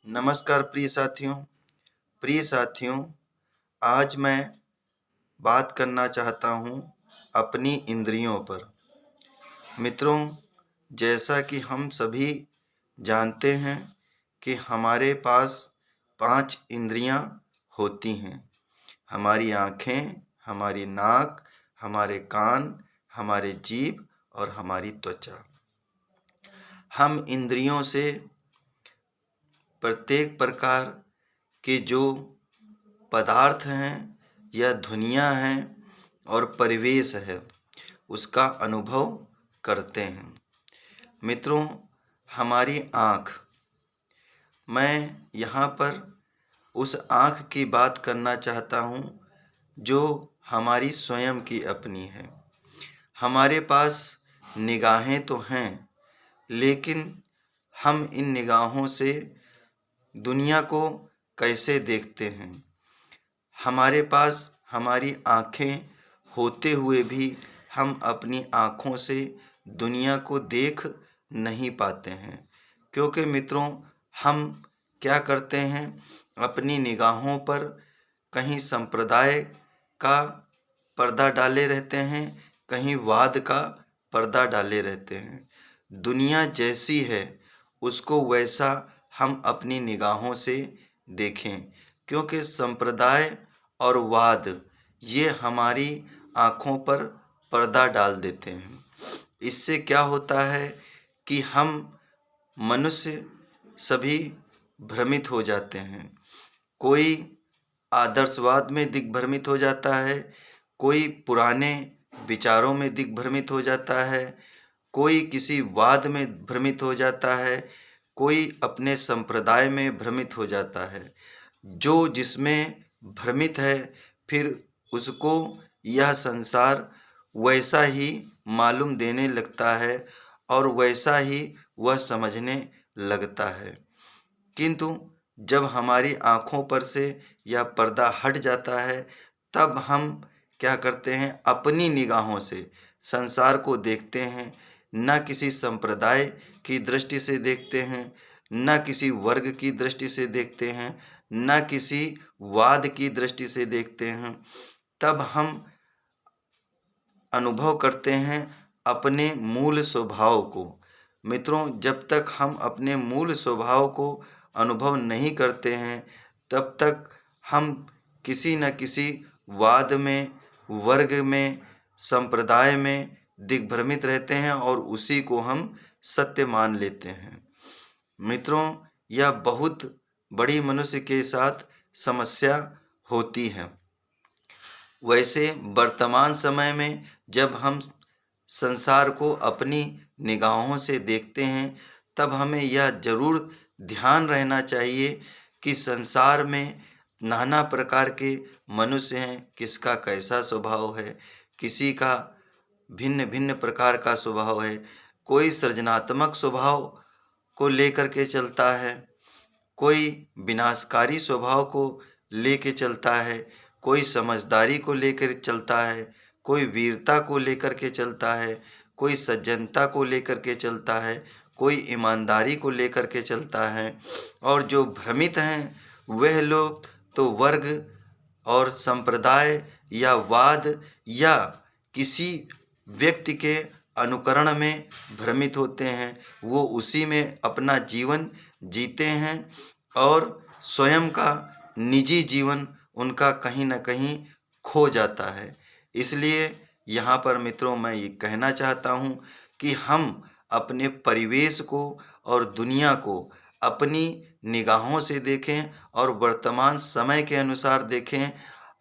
नमस्कार प्रिय साथियों, आज मैं बात करना चाहता हूँ अपनी इंद्रियों पर। मित्रों, जैसा कि हम सभी जानते हैं कि हमारे पास 5 इंद्रियाँ होती हैं। हमारी आँखें, हमारी नाक, हमारे कान, हमारे जीभ और हमारी त्वचा। हम इंद्रियों से प्रत्येक प्रकार के जो पदार्थ हैं या ध्वनियाँ हैं और परिवेश है उसका अनुभव करते हैं। मित्रों, हमारी आँख, मैं यहाँ पर उस आँख की बात करना चाहता हूँ जो हमारी स्वयं की अपनी है। हमारे पास निगाहें तो हैं, लेकिन हम इन निगाहों से दुनिया को कैसे देखते हैं। हमारे पास हमारी आँखें होते हुए भी हम अपनी आँखों से दुनिया को देख नहीं पाते हैं, क्योंकि मित्रों हम क्या करते हैं, अपनी निगाहों पर कहीं संप्रदाय का पर्दा डाले रहते हैं, कहीं वाद का पर्दा डाले रहते हैं। दुनिया जैसी है उसको वैसा हम अपनी निगाहों से देखें, क्योंकि संप्रदाय और वाद ये हमारी आँखों पर पर्दा डाल देते हैं। इससे क्या होता है कि हम मनुष्य सभी भ्रमित हो जाते हैं। कोई आदर्शवाद में दिग्भ्रमित हो जाता है, कोई पुराने विचारों में दिग्भ्रमित हो जाता है, कोई किसी वाद में भ्रमित हो जाता है, कोई अपने संप्रदाय में भ्रमित हो जाता है। जो जिसमें भ्रमित है, फिर उसको यह संसार वैसा ही मालूम देने लगता है और वैसा ही वह समझने लगता है। किंतु जब हमारी आँखों पर से यह पर्दा हट जाता है, तब हम क्या करते हैं, अपनी निगाहों से संसार को देखते हैं। न किसी संप्रदाय की दृष्टि से देखते हैं, न किसी वर्ग की दृष्टि से देखते हैं, न किसी वाद की दृष्टि से देखते हैं। तब हम अनुभव करते हैं अपने मूल स्वभाव को। मित्रों, जब तक हम अपने मूल स्वभाव को अनुभव नहीं करते हैं, तब तक हम किसी न किसी वाद में, वर्ग में, संप्रदाय में दिग्भ्रमित रहते हैं और उसी को हम सत्य मान लेते हैं। मित्रों, यह बहुत बड़ी मनुष्य के साथ समस्या होती है। वैसे वर्तमान समय में जब हम संसार को अपनी निगाहों से देखते हैं, तब हमें यह जरूर ध्यान रहना चाहिए कि संसार में नाना प्रकार के मनुष्य हैं। किसका कैसा स्वभाव है, किसी का भिन्न भिन्न प्रकार का स्वभाव है। कोई सृजनात्मक स्वभाव को लेकर के चलता है, कोई विनाशकारी स्वभाव को लेके चलता है, कोई समझदारी को लेकर चलता है, कोई वीरता को लेकर के चलता है, कोई सज्जनता को लेकर के चलता है, कोई ईमानदारी को लेकर के चलता है। और जो भ्रमित हैं वह लोग तो वर्ग और संप्रदाय या वाद या किसी व्यक्ति के अनुकरण में भ्रमित होते हैं। वो उसी में अपना जीवन जीते हैं और स्वयं का निजी जीवन उनका कहीं न कहीं खो जाता है। इसलिए यहाँ पर मित्रों मैं ये कहना चाहता हूँ कि हम अपने परिवेश को और दुनिया को अपनी निगाहों से देखें और वर्तमान समय के अनुसार देखें।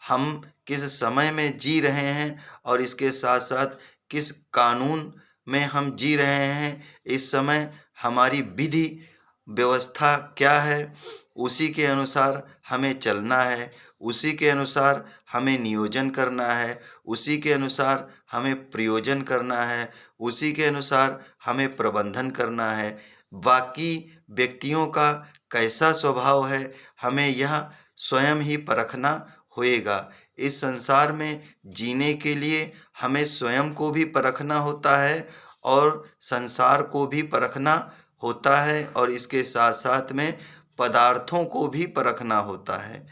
हम किस समय में जी रहे हैं और इसके साथ-साथ किस कानून में हम जी रहे हैं। इस समय हमारी विधि व्यवस्था क्या है, उसी के अनुसार हमें चलना है, उसी के अनुसार हमें नियोजन करना है, उसी के अनुसार हमें प्रयोजन करना है, उसी के अनुसार हमें प्रबंधन करना है। बाकी व्यक्तियों का कैसा स्वभाव है, हमें यह स्वयं ही परखना होएगा। इस संसार में जीने के लिए हमें स्वयं को भी परखना होता है और संसार को भी परखना होता है और इसके साथ-साथ में पदार्थों को भी परखना होता है।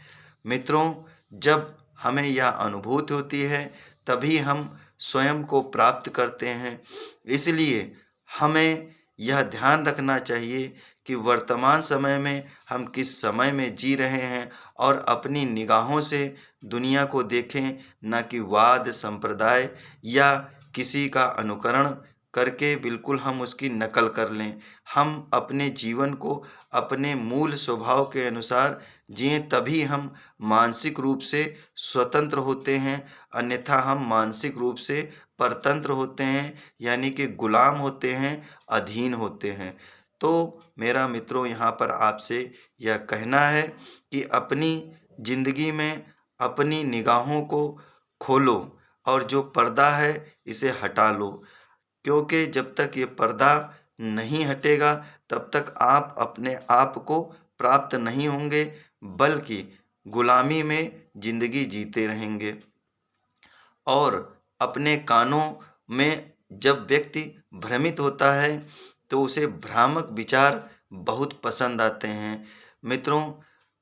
मित्रों, जब हमें यह अनुभूति होती है तभी हम स्वयं को प्राप्त करते हैं। इसलिए हमें यह ध्यान रखना चाहिए कि वर्तमान समय में हम किस समय में जी रहे हैं और अपनी निगाहों से दुनिया को देखें, न कि वाद संप्रदाय या किसी का अनुकरण करके बिल्कुल हम उसकी नकल कर लें। हम अपने जीवन को अपने मूल स्वभाव के अनुसार जिएं, तभी हम मानसिक रूप से स्वतंत्र होते हैं, अन्यथा हम मानसिक रूप से परतंत्र होते हैं, यानी कि गुलाम होते हैं, अधीन होते हैं। तो मेरा मित्रों, यहाँ पर आपसे यह कहना है कि अपनी ज़िंदगी में अपनी निगाहों को खोलो और जो पर्दा है इसे हटा लो, क्योंकि जब तक ये पर्दा नहीं हटेगा तब तक आप अपने आप को प्राप्त नहीं होंगे, बल्कि गुलामी में ज़िंदगी जीते रहेंगे। और अपने कानों में जब व्यक्ति भ्रमित होता है तो उसे भ्रामक विचार बहुत पसंद आते हैं। मित्रों,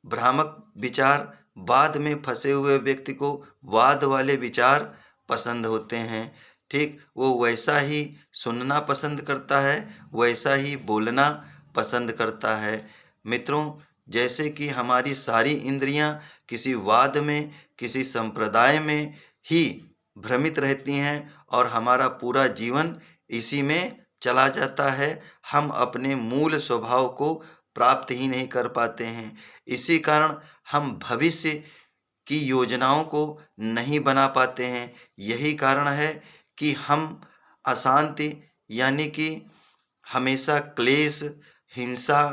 भ्रामक विचार वाद में फंसे हुए व्यक्ति को वाद वाले विचार पसंद होते हैं। ठीक, वो वैसा ही सुनना पसंद करता है, वैसा ही बोलना पसंद करता है। मित्रों, जैसे कि हमारी सारी इंद्रियां किसी वाद में, किसी संप्रदाय में ही भ्रमित रहती हैं और हमारा पूरा जीवन इसी में चला जाता है। हम अपने मूल स्वभाव को प्राप्त ही नहीं कर पाते हैं। इसी कारण हम भविष्य की योजनाओं को नहीं बना पाते हैं। यही कारण है कि हम अशांति, यानी कि हमेशा क्लेश, हिंसा,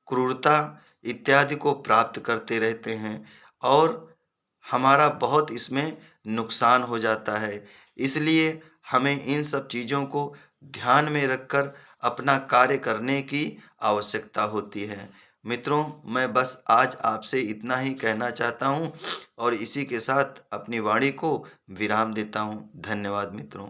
क्रूरता इत्यादि को प्राप्त करते रहते हैं और हमारा बहुत इसमें नुकसान हो जाता है। इसलिए हमें इन सब चीज़ों को ध्यान में रखकर अपना कार्य करने की आवश्यकता होती है। मित्रों, मैं बस आज आपसे इतना ही कहना चाहता हूँ और इसी के साथ अपनी वाणी को विराम देता हूँ। धन्यवाद मित्रों।